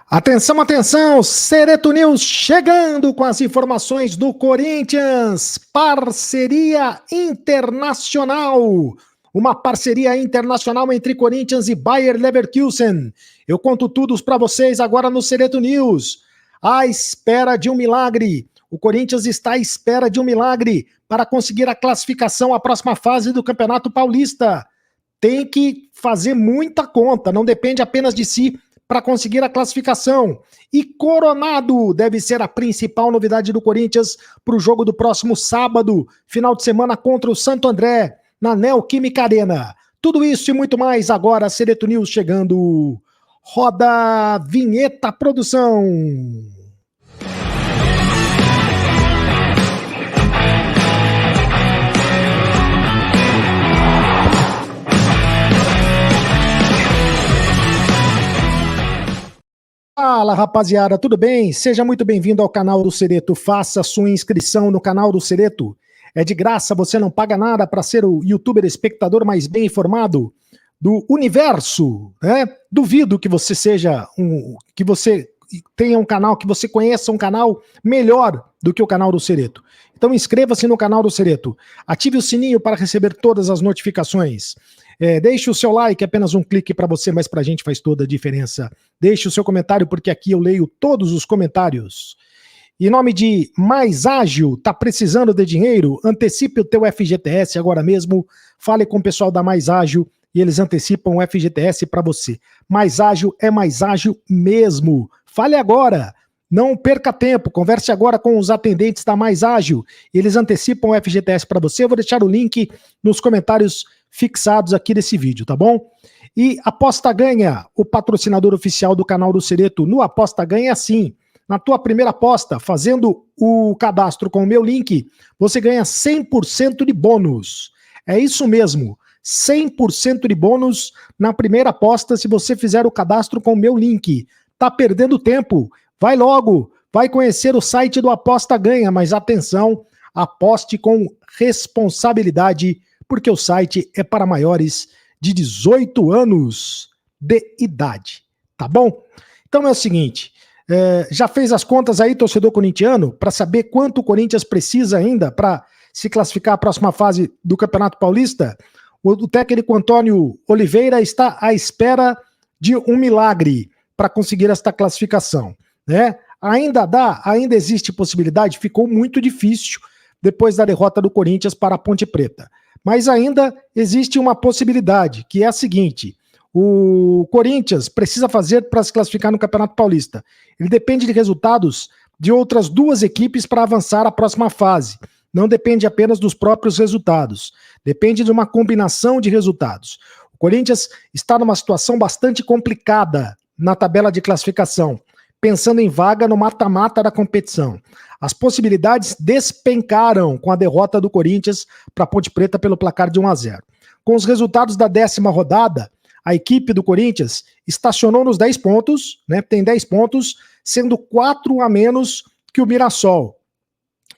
Atenção, atenção, Cereto News chegando com as informações do Corinthians, parceria internacional, uma parceria internacional entre Corinthians e Bayer Leverkusen. Eu conto tudo para vocês agora no Cereto News. À espera de um milagre, o Corinthians está à espera de um milagre para conseguir a classificação à próxima fase do Campeonato Paulista. Tem que fazer muita conta, não depende apenas de si para conseguir a classificação. E Coronado deve ser a principal novidade do Corinthians para o jogo do próximo sábado, final de semana contra o Santo André, na Neoquímica Arena. Tudo isso e muito mais agora, Cereto News chegando. Roda vinheta, produção. Fala, rapaziada, tudo bem? Seja muito bem-vindo ao canal do Cereto. Faça sua inscrição no canal do Cereto. É de graça, você não paga nada para ser o youtuber espectador mais bem informado do universo, né? Duvido que você seja que você tenha um canal, que você conheça um canal melhor do que o canal do Cereto. Então inscreva-se no canal do Cereto. Ative o sininho para receber todas as notificações. Deixe o seu like, apenas um clique para você, mas para a gente faz toda a diferença. Deixe o seu comentário, porque aqui eu leio todos os comentários. Em nome de Mais Ágil, tá precisando de dinheiro? Antecipe o teu FGTS agora mesmo. Fale com o pessoal da Mais Ágil e eles antecipam o FGTS para você. Mais Ágil é mais ágil mesmo. Fale agora. Não perca tempo, converse agora com os atendentes da Mais Ágil. Eles antecipam o FGTS para você. Eu vou deixar o link nos comentários fixados aqui desse vídeo, tá bom? E Aposta Ganha, o patrocinador oficial do canal do Cereto. No Aposta Ganha é assim, na tua primeira aposta, fazendo o cadastro com o meu link, você ganha 100% de bônus. É isso mesmo, 100% de bônus na primeira aposta se você fizer o cadastro com o meu link. Tá perdendo tempo? Vai logo, vai conhecer o site do Aposta Ganha, mas atenção, aposte com responsabilidade, porque o site é para maiores de 18 anos de idade, tá bom? Então é o seguinte, já fez as contas aí, torcedor corintiano, para saber quanto o Corinthians precisa ainda para se classificar à próxima fase do Campeonato Paulista? O técnico Antônio Oliveira está à espera de um milagre para conseguir esta classificação, né? Ainda existe possibilidade, ficou muito difícil depois da derrota do Corinthians para a Ponte Preta. Mas ainda existe uma possibilidade, que é a seguinte: o Corinthians precisa fazer para se classificar no Campeonato Paulista. Ele depende de resultados de outras duas equipes para avançar à próxima fase. Não depende apenas dos próprios resultados. Depende de uma combinação de resultados. O Corinthians está numa situação bastante complicada na tabela de classificação, pensando em vaga no mata-mata da competição. As possibilidades despencaram com a derrota do Corinthians para a Ponte Preta pelo placar de 1-0. Com os resultados da 10ª rodada, a equipe do Corinthians estacionou nos 10 pontos, né? Tem 10 pontos, sendo 4 a menos que o Mirassol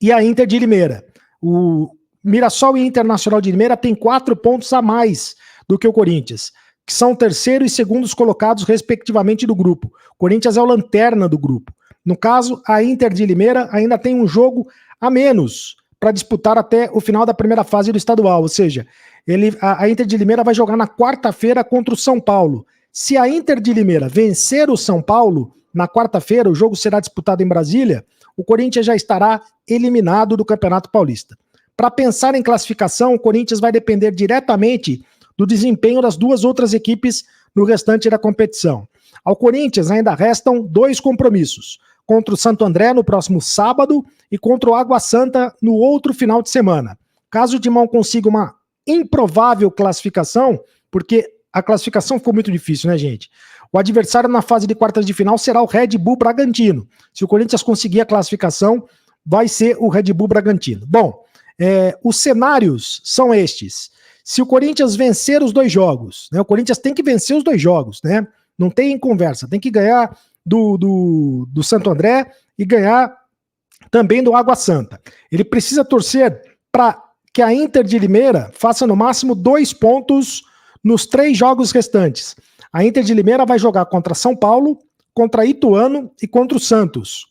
e a Inter de Limeira. O Mirassol e Internacional de Limeira têm 4 pontos a mais do que o Corinthians, que são terceiro e segundos colocados respectivamente do grupo. O Corinthians é o lanterna do grupo. No caso, a Inter de Limeira ainda tem um jogo a menos para disputar até o final da primeira fase do estadual, ou seja, a Inter de Limeira vai jogar na quarta-feira contra o São Paulo. Se a Inter de Limeira vencer o São Paulo, na quarta-feira, o jogo será disputado em Brasília, o Corinthians já estará eliminado do Campeonato Paulista. Para pensar em classificação, o Corinthians vai depender diretamente do desempenho das duas outras equipes no restante da competição. Ao Corinthians ainda restam 2 compromissos: contra o Santo André no próximo sábado e contra o Água Santa no outro final de semana. Caso o Timão consiga uma improvável classificação, porque a classificação ficou muito difícil, né, gente? O adversário na fase de quartas de final será o Red Bull Bragantino. Se o Corinthians conseguir a classificação, vai ser o Red Bull Bragantino. Bom, os cenários são estes. Se o Corinthians vencer os 2 jogos, né, o Corinthians tem que vencer os 2 jogos, né? Não tem conversa, tem que ganhar do Santo André e ganhar também do Água Santa. Ele precisa torcer para que a Inter de Limeira faça no máximo 2 pontos nos 3 jogos restantes. A Inter de Limeira vai jogar contra São Paulo, contra Ituano e contra o Santos.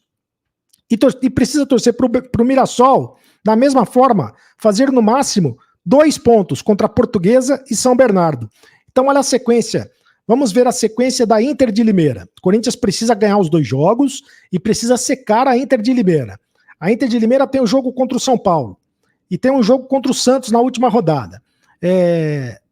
E precisa torcer para o Mirassol, da mesma forma, fazer no máximo 2 pontos contra a Portuguesa e São Bernardo. Então olha a sequência. Vamos ver a sequência da Inter de Limeira. O Corinthians precisa ganhar os 2 jogos e precisa secar a Inter de Limeira. A Inter de Limeira tem um jogo contra o São Paulo e tem um jogo contra o Santos na última rodada.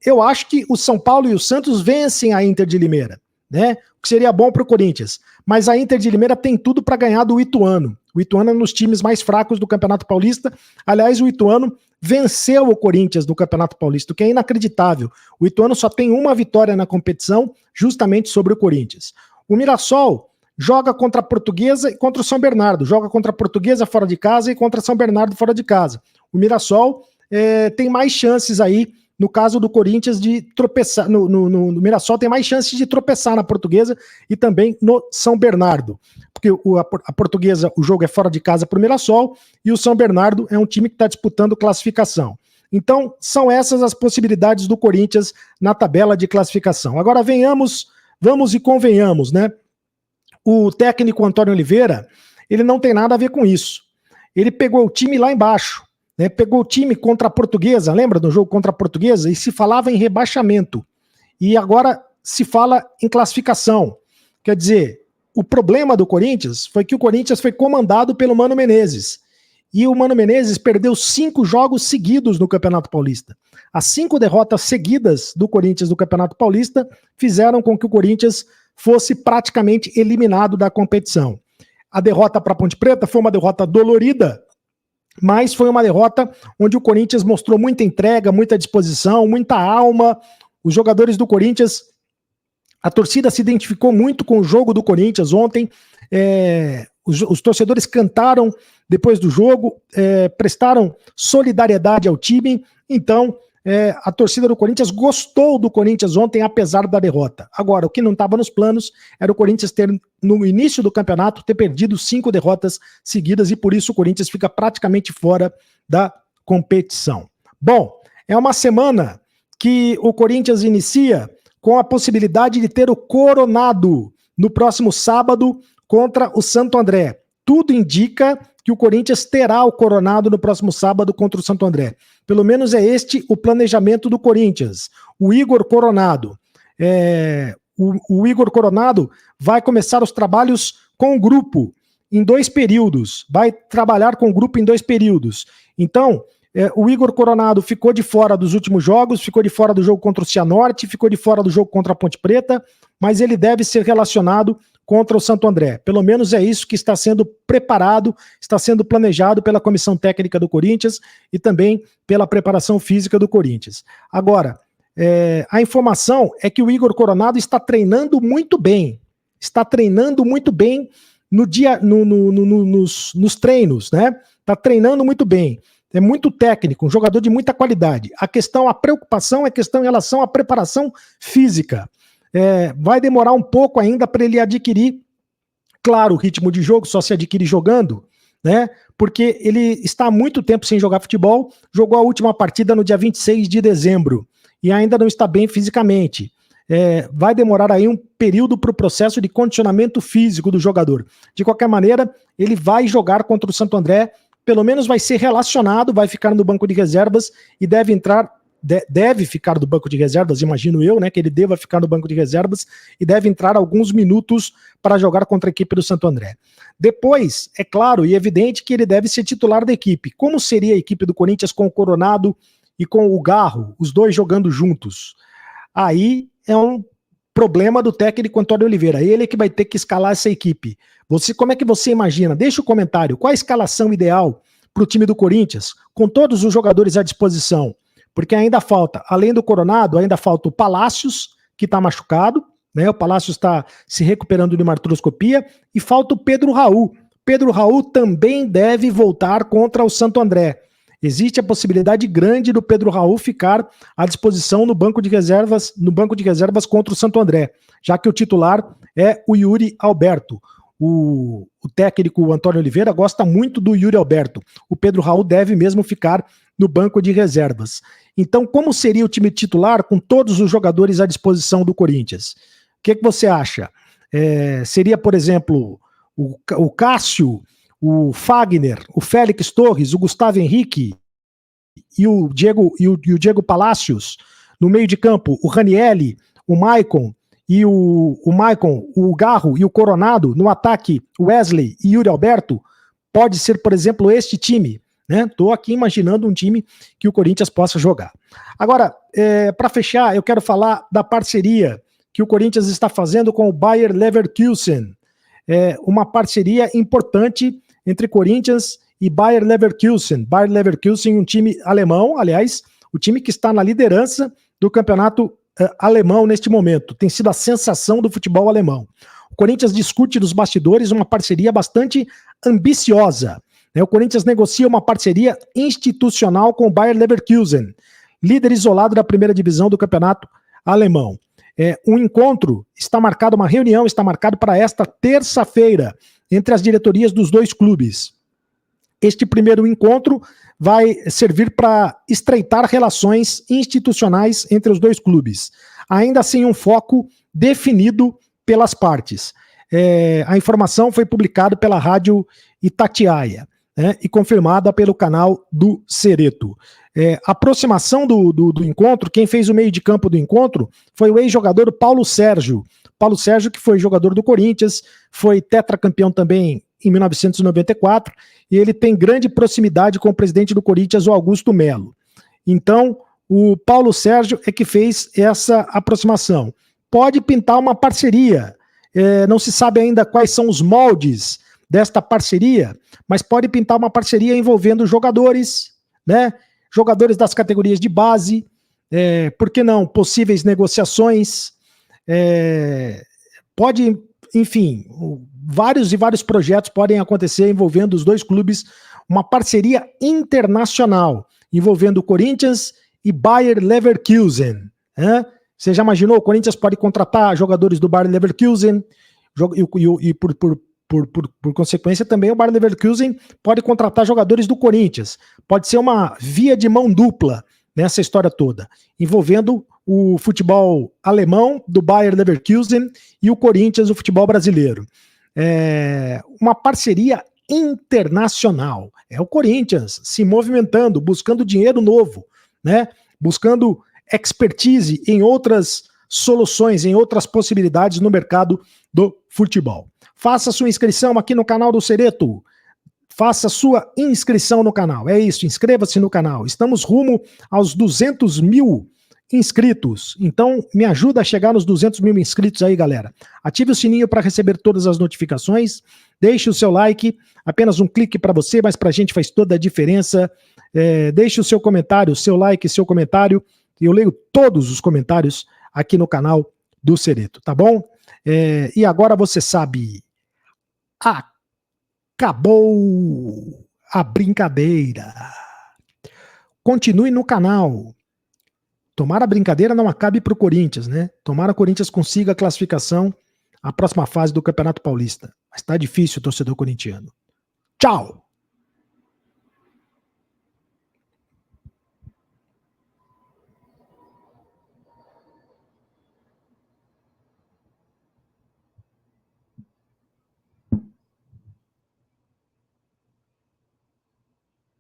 Eu acho que o São Paulo e o Santos vencem a Inter de Limeira, né? O que seria bom para o Corinthians. Mas a Inter de Limeira tem tudo para ganhar do Ituano. O Ituano é um dos times mais fracos do Campeonato Paulista. Aliás, o Ituano venceu o Corinthians do Campeonato Paulista, o que é inacreditável. O Ituano só tem uma vitória na competição, justamente sobre o Corinthians. O Mirassol joga contra a Portuguesa e contra o São Bernardo. Joga contra a Portuguesa fora de casa e contra São Bernardo fora de casa. O Mirassol tem mais chances aí, no caso do Corinthians, de tropeçar. No Mirassol tem mais chances de tropeçar na Portuguesa e também no São Bernardo. Porque a Portuguesa, o jogo é fora de casa para o Mirassol, e o São Bernardo é um time que está disputando classificação. Então, são essas as possibilidades do Corinthians na tabela de classificação. Agora vamos e convenhamos, né? O técnico Antônio Oliveira, ele não tem nada a ver com isso. Ele pegou o time lá embaixo, né? Pegou o time contra a Portuguesa, lembra do jogo contra a Portuguesa? E se falava em rebaixamento. E agora se fala em classificação. Quer dizer, o problema do Corinthians foi que o Corinthians foi comandado pelo Mano Menezes. E o Mano Menezes perdeu 5 jogos seguidos no Campeonato Paulista. As 5 derrotas seguidas do Corinthians no Campeonato Paulista fizeram com que o Corinthians fosse praticamente eliminado da competição. A derrota para a Ponte Preta foi uma derrota dolorida, mas foi uma derrota onde o Corinthians mostrou muita entrega, muita disposição, muita alma. Os jogadores do Corinthians, a torcida se identificou muito com o jogo do Corinthians ontem. Os torcedores cantaram depois do jogo, prestaram solidariedade ao time. Então, a torcida do Corinthians gostou do Corinthians ontem, apesar da derrota. Agora, o que não estava nos planos era o Corinthians ter, no início do campeonato, ter perdido 5 derrotas seguidas, e por isso o Corinthians fica praticamente fora da competição. Bom, é uma semana que o Corinthians inicia com a possibilidade de ter o Coronado no próximo sábado contra o Santo André. Tudo indica que o Corinthians terá o Coronado no próximo sábado contra o Santo André. Pelo menos é este o planejamento do Corinthians. O Igor Coronado. O Igor Coronado vai começar os trabalhos com o grupo em 2 períodos. Vai trabalhar com o grupo em 2 períodos. Então, o Igor Coronado ficou de fora dos últimos jogos, ficou de fora do jogo contra o Cianorte, ficou de fora do jogo contra a Ponte Preta, mas ele deve ser relacionado contra o Santo André. Pelo menos é isso que está sendo preparado, está sendo planejado pela comissão técnica do Corinthians e também pela preparação física do Corinthians. Agora, a informação é que o Igor Coronado está treinando muito bem. Está treinando muito bem nos treinos, né? Está treinando muito bem. É muito técnico, um jogador de muita qualidade. A preocupação é questão em relação à preparação física. Vai demorar um pouco ainda para ele adquirir, claro, o ritmo de jogo só se adquire jogando, né? Porque ele está há muito tempo sem jogar futebol, jogou a última partida no dia 26 de dezembro e ainda não está bem fisicamente. Vai demorar aí um período para o processo de condicionamento físico do jogador. De qualquer maneira, ele vai jogar contra o Santo André, pelo menos vai ser relacionado, vai ficar no banco de reservas e deve ficar no banco de reservas, imagino eu, né, que ele deva ficar no banco de reservas e deve entrar alguns minutos para jogar contra a equipe do Santo André. Depois, é claro e evidente que ele deve ser titular da equipe. Como seria a equipe do Corinthians com o Coronado e com o Garro, os dois jogando juntos? Aí é um problema do técnico Antônio Oliveira, ele é que vai ter que escalar essa equipe. Como é que você imagina? Deixa o comentário, qual a escalação ideal para o time do Corinthians, com todos os jogadores à disposição? Porque ainda falta, além do Coronado, ainda falta o Palácios, que está machucado, né? O Palácios está se recuperando de uma artroscopia, e falta o Pedro Raul. Pedro Raul também deve voltar contra o Santo André. Existe a possibilidade grande do Pedro Raul ficar à disposição no banco de reservas contra o Santo André, já que o titular é o Yuri Alberto. O técnico Antônio Oliveira gosta muito do Yuri Alberto. O Pedro Raul deve mesmo ficar no banco de reservas. Então, como seria o time titular com todos os jogadores à disposição do Corinthians? O que você acha? Seria, por exemplo, o Cássio, o Fagner, o Félix Torres, o Gustavo Henrique e o Diego Palacios no meio de campo, o Ranielli, o Maicon e o Garro e o Coronado no ataque, o Wesley e Yuri Alberto. Pode ser, por exemplo, este time, né? Estou aqui imaginando um time que o Corinthians possa jogar. Agora, para fechar, eu quero falar da parceria que o Corinthians está fazendo com o Bayer Leverkusen. Uma parceria importante entre Corinthians e Bayer Leverkusen. Bayer Leverkusen, um time alemão, aliás, o time que está na liderança do campeonato alemão neste momento. Tem sido a sensação do futebol alemão. O Corinthians discute nos bastidores uma parceria bastante ambiciosa. O Corinthians negocia uma parceria institucional com o Bayer Leverkusen, líder isolado da primeira divisão do campeonato alemão. Um encontro está marcado, uma reunião está marcada para esta terça-feira entre as diretorias dos dois clubes. Este primeiro encontro vai servir para estreitar relações institucionais entre os dois clubes, ainda sem um foco definido pelas partes. A informação foi publicada pela Rádio Itatiaia, e confirmada pelo canal do Cereto. A aproximação do encontro, quem fez o meio de campo do encontro foi o ex-jogador Paulo Sérgio. Paulo Sérgio, que foi jogador do Corinthians, foi tetracampeão também em 1994, e ele tem grande proximidade com o presidente do Corinthians, o Augusto Melo. Então, o Paulo Sérgio é que fez essa aproximação. Pode pintar uma parceria, não se sabe ainda quais são os moldes desta parceria, mas pode pintar uma parceria envolvendo jogadores, né? Jogadores das categorias de base, por que não? Possíveis negociações, pode, enfim, vários projetos podem acontecer envolvendo os dois clubes, uma parceria internacional, envolvendo o Corinthians e Bayer Leverkusen. Você já imaginou? O Corinthians pode contratar jogadores do Bayer Leverkusen e por consequência também o Bayer Leverkusen pode contratar jogadores do Corinthians. Pode ser uma via de mão dupla nessa história toda, envolvendo o futebol alemão do Bayer Leverkusen e o Corinthians, o futebol brasileiro. Uma parceria internacional. É o Corinthians se movimentando, buscando dinheiro novo, né? Buscando expertise em outras soluções, em outras possibilidades no mercado do futebol. Faça sua inscrição aqui no canal do Cereto. Faça sua inscrição no canal. É isso, inscreva-se no canal. Estamos rumo aos 200 mil inscritos. Então, me ajuda a chegar nos 200 mil inscritos aí, galera. Ative o sininho para receber todas as notificações. Deixe o seu like. Apenas um clique para você, mas para a gente faz toda a diferença. Deixe o seu comentário, seu like, seu comentário. Eu leio todos os comentários aqui no canal do Cereto, tá bom? E agora você sabe, acabou a brincadeira. Continue no canal. Tomara a brincadeira não acabe para o Corinthians, né? Tomara o Corinthians consiga a classificação à próxima fase do Campeonato Paulista. Mas tá difícil, torcedor corintiano. Tchau!